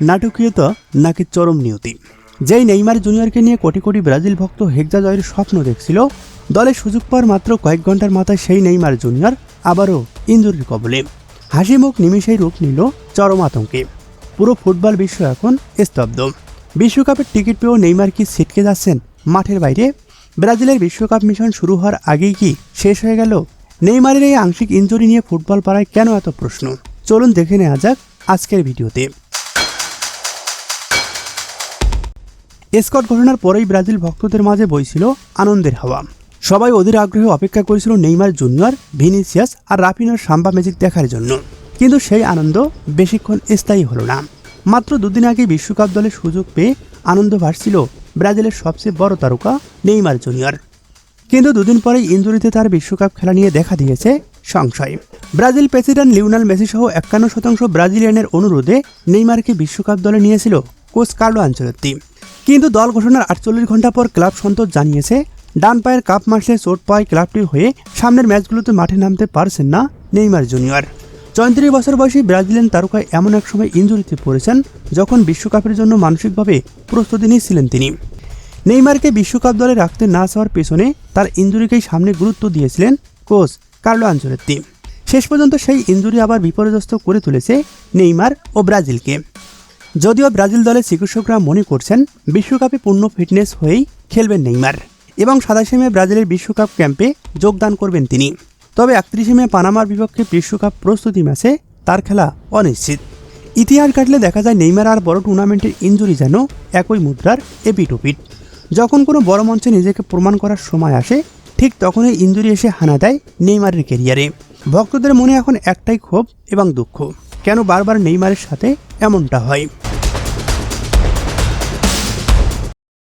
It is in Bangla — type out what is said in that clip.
নাটকীয়তা নাকি চরম নিয়তি? যেই নেইমার জুনিয়রকে নিয়ে কোটি কোটি ব্রাজিল ভক্ত হেক্সা জয়ের স্বপ্ন দেখছিল, দলে সুযোগ পাওয়ার মাত্র কয়েক ঘন্টার মাথায় সেই নেইমার জুনিয়র আবারও ইনজুরির কবলে। হাসি মুখ নিমেষেই রূপ নিল চরম আতঙ্কে। পুরো ফুটবল বিশ্ব এখন স্তব্ধ। বিশ্বকাপের টিকিট পেয়েও নেইমার কি ছিটকে যাচ্ছেন মাঠের বাইরে? ব্রাজিলের বিশ্বকাপ মিশন শুরু হওয়ার আগেই কি শেষ হয়ে গেল? নেইমারের এই আংশিক ইনজুরি নিয়ে ফুটবল পাড়ায় কেন এত প্রশ্ন? চলুন দেখে নেওয়া যাক আজকের ভিডিওতে। স্কট ঘটনার পরেই ব্রাজিল ভক্তদের মাঝে বইছিল আনন্দের হাওয়া। সবাই অধীর আগ্রহে অপেক্ষা করেছিল নেইমার জুনিয়র, ভিনিসিয়াস আর রাফিনার সাম্বা ম্যাজিক দেখার জন্য। কিন্তু সেই আনন্দ বেশিক্ষণ স্থায়ী হলো না। মাত্র দুদিন আগে বিশ্বকাপ দলে সুযোগ পেয়ে আনন্দ ভাসছিল ব্রাজিলের সবচেয়ে বড় তারকা নেইমার জুনিয়র। কিন্তু দুদিন পরেই ইনজুরিতে তার বিশ্বকাপ খেলা নিয়ে দেখা দিয়েছে সংশয়। ব্রাজিল প্রেসিডেন্ট লিওনেল মেসি সহ 51% ব্রাজিলিয়ানের অনুরোধে নেইমারকে বিশ্বকাপ দলে নিয়েছিল কোচ কার্লো আনচেলত্তি। কিন্তু দল ঘোষণার 48 ঘন্টা পর ক্লাব সন্তোষ জানিয়েছে, ডান পায়ের কাপ মাসলে চোট পায় ক্লাবটির হয়ে সামনের ম্যাচগুলোতে মাঠে নামতে পারছেন না নেইমার জুনিয়র। 34 বছর বয়সী ব্রাজিলিয়ান তারকা এমন এক সময় ইনজুরিতে পড়েছেন যখন বিশ্বকাপের জন্য মানসিকভাবে প্রস্তুতি নিচ্ছিলেন তিনি। নেইমারকে বিশ্বকাপ দলে রাখতে না চাওয়ার পেছনে তার ইনজুরিকেই সামনে গুরুত্ব দিয়েছিলেন কোচ কার্লো আনচেলত্তি। শেষ পর্যন্ত সেই ইনজুরি আবার বিপর্যস্ত করে তুলেছে নেইমার ও ব্রাজিলকে। যদিও ব্রাজিল দলের চিকিৎসকরা মনে করছেন বিশ্বকাপে পূর্ণ ফিটনেস হয়েই খেলবেন নেইমার এবং 27 মে ব্রাজিলের বিশ্বকাপ ক্যাম্পে যোগদান করবেন তিনি। তবে 31 মে পানামার বিপক্ষে বিশ্বকাপ প্রস্তুতি ম্যাচে তার খেলা অনিশ্চিত। ইতিহাস ঘাটলে দেখা যায় নেইমার আর বড় টুর্নামেন্টের ইনজুরি যেন একই মুদ্রার এপিট ওপিট। যখন কোনো বড় মঞ্চে নিজেকে প্রমাণ করার সময় আসে, ঠিক তখনই ইনজুরি এসে হানা দেয় নেইমারের ক্যারিয়ারে। ভক্তদের মনে এখন একটাই ক্ষোভ এবং দুঃখ, কেন বারবার নেইমারের সাথে এমনটা হয়।